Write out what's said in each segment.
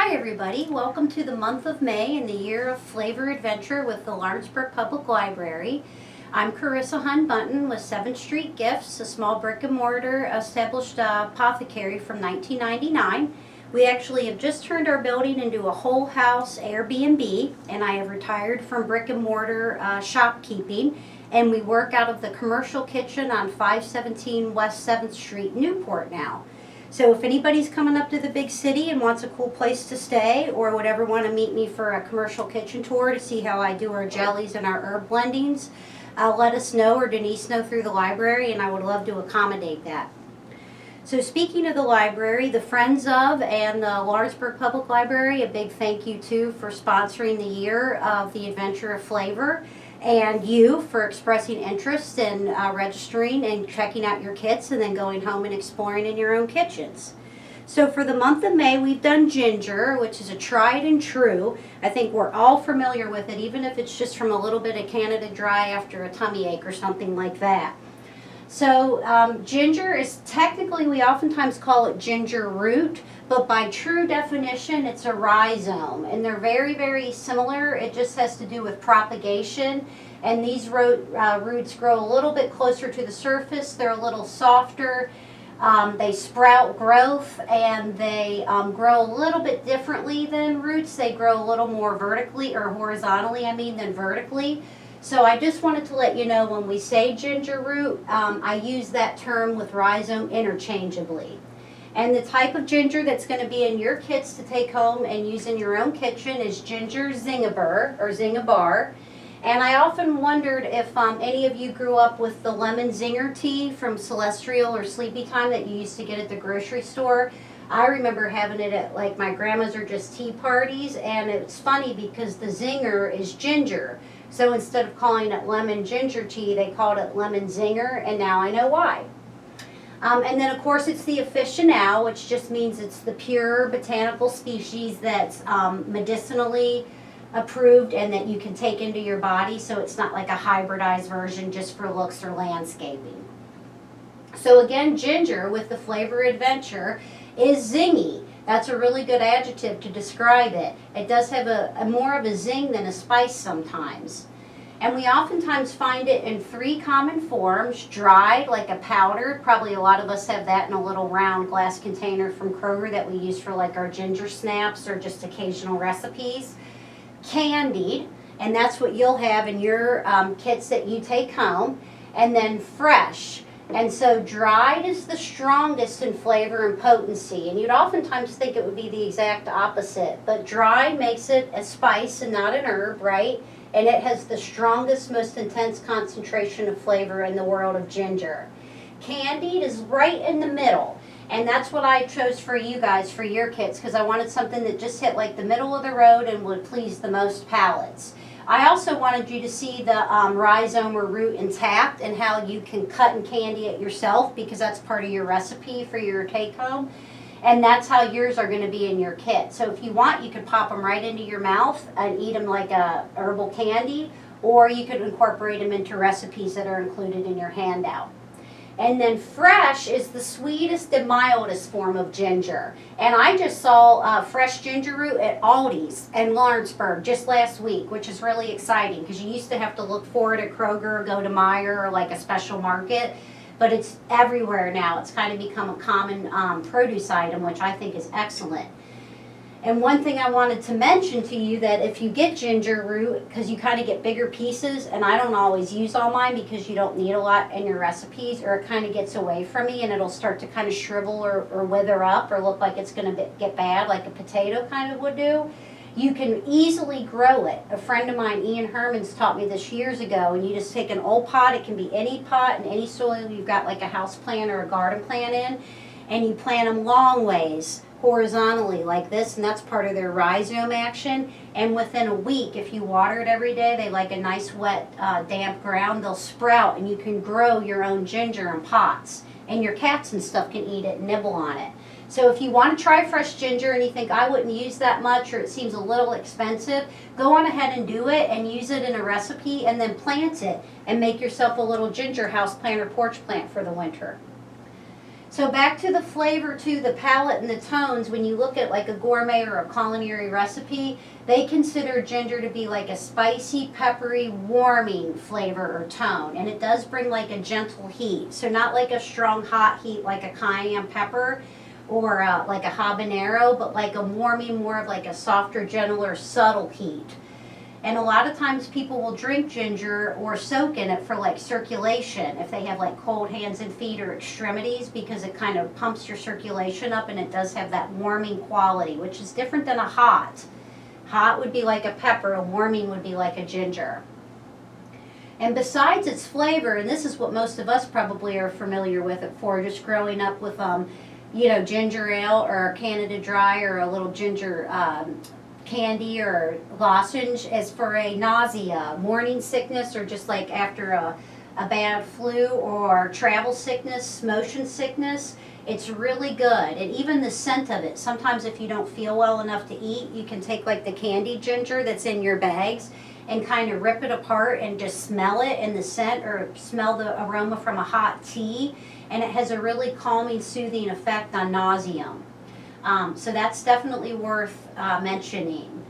Hi everybody, welcome to the month of May in the year of flavor adventure with the Lawrenceburg Public Library. I'm Carisa Bunten with 7th Street Gifts, a small brick and mortar established apothecary from 1999. We actually have just turned our building into a whole house Airbnb, and I have retired from brick and mortar shopkeeping, and we work out of the commercial kitchen on 517 West 7th Street, Newport now. So if anybody's coming up to the big city and wants a cool place to stay or would ever want to meet me for a commercial kitchen tour to see how I do our jellies and our herb blendings, let us know or Denise know through the library, and I would love to accommodate that. So speaking of the library, the Friends of and the Lawrenceburg Public Library, a big thank you too for sponsoring the year of the Adventure of Flavor, and you for expressing interest in registering and checking out your kits and then going home and exploring in your own kitchens. So for the month of May, we've done ginger, which is a tried and true. I think we're all familiar with it, even if it's just from a little bit of Canada Dry after a tummy ache or something like that. So ginger is technically, we oftentimes call it ginger root, but by true definition, it's a rhizome. And they're very, very similar. It just has to do with propagation. And these roots grow a little bit closer to the surface. They're a little softer. They sprout growth, and they grow a little bit differently than roots. They grow a little more vertically, or horizontally, than vertically. So I just wanted to let you know when we say ginger root, I use that term with rhizome interchangeably. And the type of ginger that's going to be in your kits to take home and use in your own kitchen is ginger zingiber or zingibar. And I often wondered if any of you grew up with the lemon zinger tea from Celestial or Sleepy Time that you used to get at the grocery store. I remember having it at like my grandma's or just tea parties, and it's funny because the zinger is ginger. So instead of calling it lemon ginger tea, they called it lemon zinger, and now I know why. And then of course it's the officinal, which just means it's the pure botanical species that's medicinally approved and that you can take into your body, so it's not like a hybridized version just for looks or landscaping. So again, ginger with the flavor adventure is zingy. That's a really good adjective to describe it. It does have a more of a zing than a spice sometimes. And we oftentimes find it in 3 common forms: dried, like a powdered. Probably a lot of us have that in a little round glass container from Kroger that we use for like our ginger snaps or just occasional recipes. Candied, and that's what you'll have in your kits that you take home. And then fresh. And so dried is the strongest in flavor and potency, and you'd oftentimes think it would be the exact opposite, but dried makes it a spice and not an herb, right? And it has the strongest, most intense concentration of flavor in the world of ginger. Candied is right in the middle, and that's what I chose for you guys for your kits, because I wanted something that just hit like the middle of the road and would please the most palates. I also wanted you to see the rhizome or root intact and how you can cut and candy it yourself, because that's part of your recipe for your take home. And that's how yours are going to be in your kit. So if you want, you could pop them right into your mouth and eat them like a herbal candy, or you could incorporate them into recipes that are included in your handout. And then fresh is the sweetest and mildest form of ginger. And I just saw fresh ginger root at Aldi's and Lawrenceburg just last week, which is really exciting because you used to have to look for it at Kroger or go to Meijer or like a special market. But it's everywhere now. It's kind of become a common produce item, which I think is excellent. And one thing I wanted to mention to you, that if you get ginger root, because you kind of get bigger pieces, and I don't always use all mine because you don't need a lot in your recipes, or it kind of gets away from me and it'll start to kind of shrivel or wither up or look like it's going to get bad, like a potato kind of would do. You can easily grow it. A friend of mine, Ian Herman's, taught me this years ago, and you just take an old pot, it can be any pot and any soil you've got like a house plant or a garden plant in, and you plant them long ways, horizontally like this, and that's part of their rhizome action. And within a week, if you water it every day, they like a nice wet damp ground, they'll sprout, and you can grow your own ginger in pots, and your cats and stuff can eat it and nibble on it. So if you want to try fresh ginger and you think I wouldn't use that much or it seems a little expensive, go on ahead and do it and use it in a recipe, and then plant it and make yourself a little ginger house plant or porch plant for the winter. So back to the flavor, to the palate and the tones, when you look at like a gourmet or a culinary recipe, they consider ginger to be like a spicy, peppery, warming flavor or tone. And it does bring like a gentle heat. So not like a strong hot heat like a cayenne pepper or like a habanero, but like a warming, more of like a softer, gentler, subtle heat. And a lot of times people will drink ginger or soak in it for like circulation if they have like cold hands and feet or extremities, because it kind of pumps your circulation up and it does have that warming quality, which is different than a hot. Hot would be like a pepper, a warming would be like a ginger. And besides its flavor, and this is what most of us probably are familiar with it for, just growing up with you know, ginger ale or Canada Dry or a little ginger candy or lozenge, as for a nausea, morning sickness, or just like after a bad flu or travel sickness, motion sickness. It's really good. And even the scent of it, sometimes if you don't feel well enough to eat, you can take like the candied ginger that's in your bags and kind of rip it apart and just smell it in the scent, or smell the aroma from a hot tea, and it has a really calming, soothing effect on nausea. So that's definitely worth mentioning.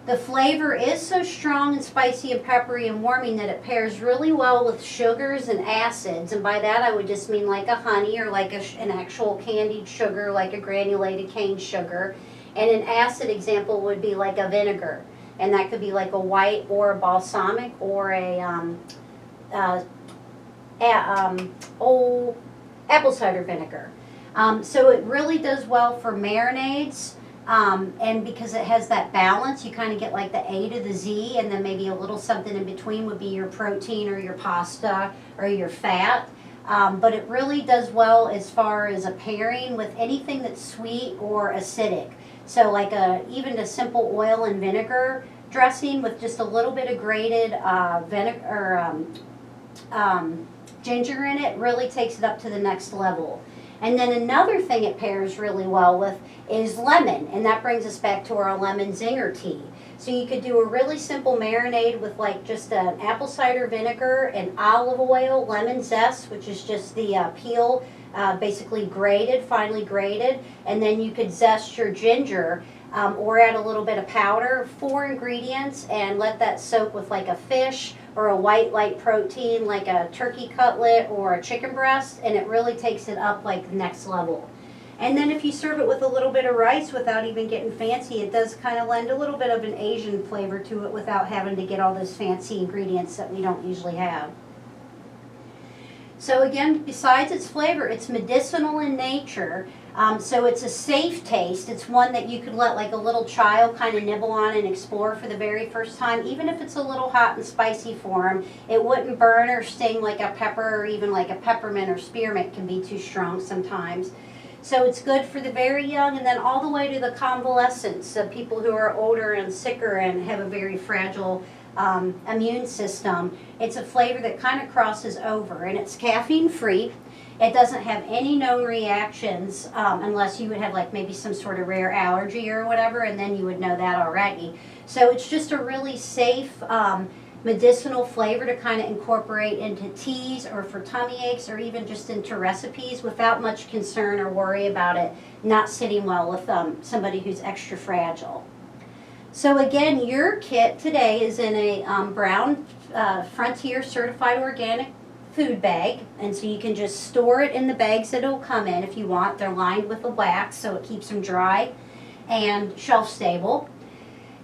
The flavor is so strong and spicy and peppery and warming that it pairs really well with sugars and acids. And by that I would just mean like a honey, or like an actual candied sugar, like a granulated cane sugar. And an acid example would be like a vinegar. And that could be like a white or a balsamic or a old apple cider vinegar. So it really does well for marinades, and because it has that balance, you kind of get like the A to the Z, and then maybe a little something in between would be your protein or your pasta or your fat. But it really does well as far as a pairing with anything that's sweet or acidic. So like even a simple oil and vinegar dressing with just a little bit of grated ginger in it really takes it up to the next level. And then another thing it pairs really well with is lemon, and that brings us back to our lemon zinger tea. So you could do a really simple marinade with like just an apple cider vinegar and olive oil, lemon zest, which is just the peel, basically grated, finely grated, and then you could zest your ginger or add a little bit of powder, 4 ingredients, and let that soak with like a fish or a white light protein like a turkey cutlet or a chicken breast, and it really takes it up like the next level. And then if you serve it with a little bit of rice without even getting fancy, it does kind of lend a little bit of an Asian flavor to it without having to get all those fancy ingredients that we don't usually have. So again, besides its flavor, it's medicinal in nature. So it's a safe taste. It's one that you could let like a little child kind of nibble on and explore for the very first time. Even if it's a little hot and spicy for them, it wouldn't burn or sting like a pepper, or even like a peppermint or spearmint can be too strong sometimes. So it's good for the very young, and then all the way to the convalescents, so people who are older and sicker and have a very fragile immune system. It's a flavor that kind of crosses over, and it's caffeine free. It doesn't have any known reactions unless you would have like maybe some sort of rare allergy or whatever, and then you would know that already. So it's just a really safe medicinal flavor to kind of incorporate into teas or for tummy aches, or even just into recipes without much concern or worry about it not sitting well with somebody who's extra fragile. So again, your kit today is in a brown Frontier certified organic food bag, and so you can just store it in the bags that it'll come in if you want. They're lined with a wax so it keeps them dry and shelf stable.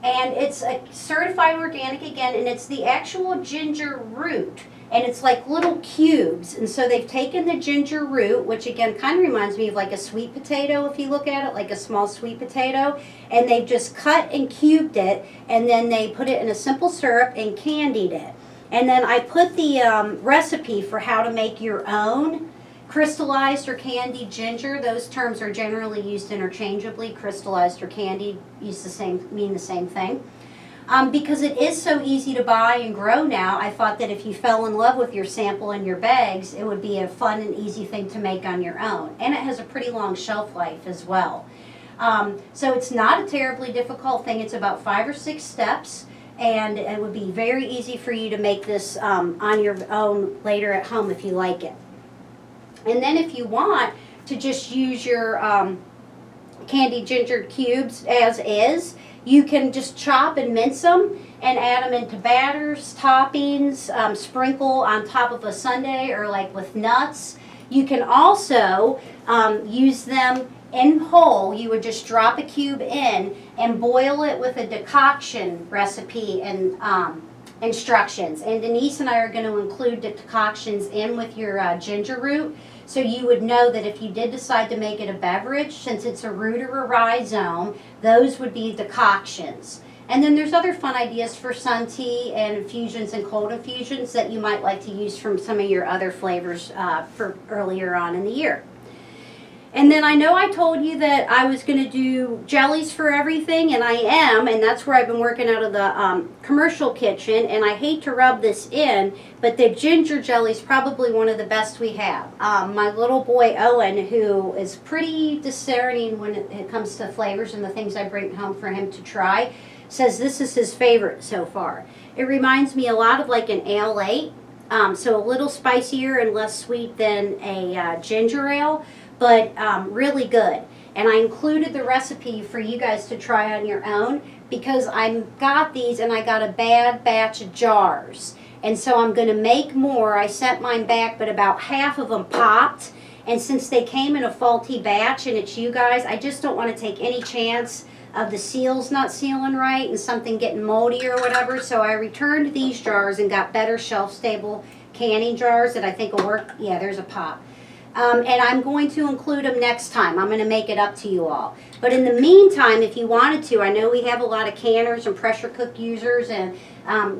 And it's a certified organic again, and it's the actual ginger root, and it's like little cubes. And so they've taken the ginger root, which again kind of reminds me of like a sweet potato if you look at it, like a small sweet potato, and they've just cut and cubed it, and then they put it in a simple syrup and candied it. And then I put the recipe for how to make your own crystallized or candied ginger. Those terms are generally used interchangeably. Crystallized or candied mean the same thing. Because it is so easy to buy and grow now, I thought that if you fell in love with your sample and your bags, it would be a fun and easy thing to make on your own. And it has a pretty long shelf life as well. So it's not a terribly difficult thing. It's about 5 or 6 steps. And it would be very easy for you to make this on your own later at home if you like it. And then if you want, to just use your candied ginger cubes as is. You can just chop and mince them and add them into batters, toppings, sprinkle on top of a sundae or like with nuts. You can also use them in whole. You would just drop a cube in and boil it with a decoction recipe and instructions. And Denise and I are going to include the decoctions in with your ginger root, so you would know that if you did decide to make it a beverage, since it's a root or a rhizome, those would be decoctions. And then there's other fun ideas for sun tea and infusions and cold infusions that you might like to use from some of your other flavors for earlier on in the year. And then I know I told you that I was going to do jellies for everything, and I am, and that's where I've been working out of the commercial kitchen, and I hate to rub this in, but the ginger jelly is probably one of the best we have. My little boy Owen, who is pretty discerning when it comes to flavors and the things I bring home for him to try, says this is his favorite so far. It reminds me a lot of like an ale 8, so a little spicier and less sweet than a ginger ale, but really good. And I included the recipe for you guys to try on your own because I got these and I got a bad batch of jars. And so I'm going to make more. I sent mine back, but about half of them popped. And since they came in a faulty batch and it's you guys, I just don't want to take any chance of the seals not sealing right and something getting moldy or whatever. So I returned these jars and got better shelf-stable canning jars that I think will work. Yeah, there's a pop. And I'm going to include them next time. I'm going to make it up to you all. But in the meantime, if you wanted to, I know we have a lot of canners and pressure cook users and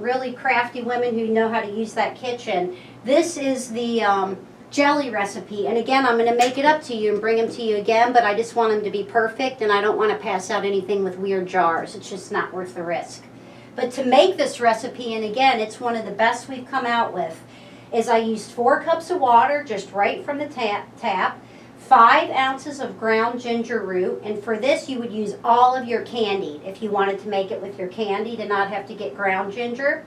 really crafty women who know how to use that kitchen. This is the jelly recipe. And again, I'm going to make it up to you and bring them to you again, but I just want them to be perfect, and I don't want to pass out anything with weird jars. It's just not worth the risk. But to make this recipe, and again, it's one of the best we've come out with, is I used 4 cups of water just right from the tap, 5 ounces of ground ginger root, and for this you would use all of your candied if you wanted to make it with your candied and not have to get ground ginger,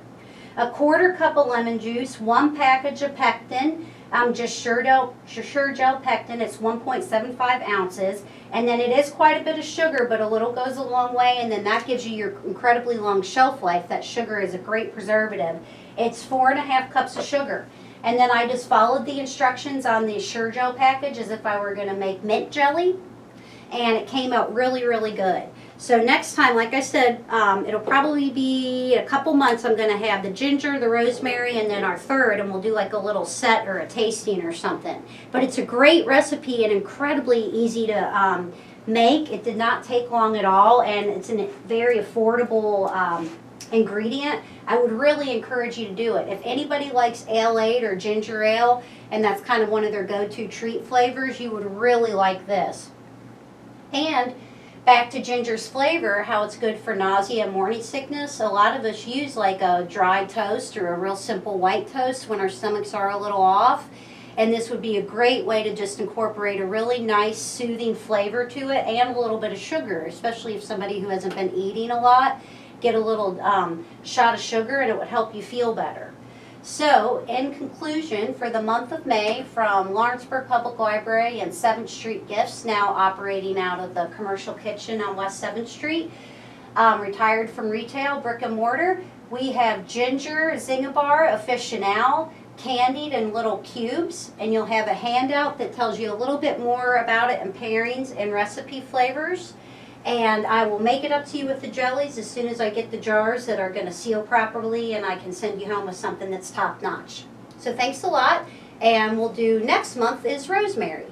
a 1/4 cup of lemon juice, 1 package of pectin, just Sure Gel Pectin, it's 1.75 ounces, and then it is quite a bit of sugar, but a little goes a long way, and then that gives you your incredibly long shelf life. That sugar is a great preservative. It's 4.5 cups of sugar. And then I just followed the instructions on the Sure Gel package as if I were going to make mint jelly. And it came out really, really good. So next time, like I said, it'll probably be a couple months. I'm going to have the ginger, the rosemary, and then our third. And we'll do like a little set or a tasting or something. But it's a great recipe and incredibly easy to make. It did not take long at all. And it's a very affordable ingredient. I would really encourage you to do it. If anybody likes ale 8 or ginger ale, and that's kind of one of their go-to treat flavors, you would really like this. And back to ginger's flavor, how it's good for nausea and morning sickness. A lot of us use like a dry toast or a real simple white toast when our stomachs are a little off. And this would be a great way to just incorporate a really nice soothing flavor to it and a little bit of sugar, especially if somebody who hasn't been eating a lot. Get a little shot of sugar and it would help you feel better. So, in conclusion, for the month of May, from Lawrenceburg Public Library and 7th Street Gifts, now operating out of the commercial kitchen on West 7th Street, retired from retail, brick and mortar, we have ginger zingabar officinal, candied in little cubes, and you'll have a handout that tells you a little bit more about it and pairings and recipe flavors. And I will make it up to you with the jellies as soon as I get the jars that are going to seal properly, and I can send you home with something that's top notch. So thanks a lot, and we'll do next month is rosemary.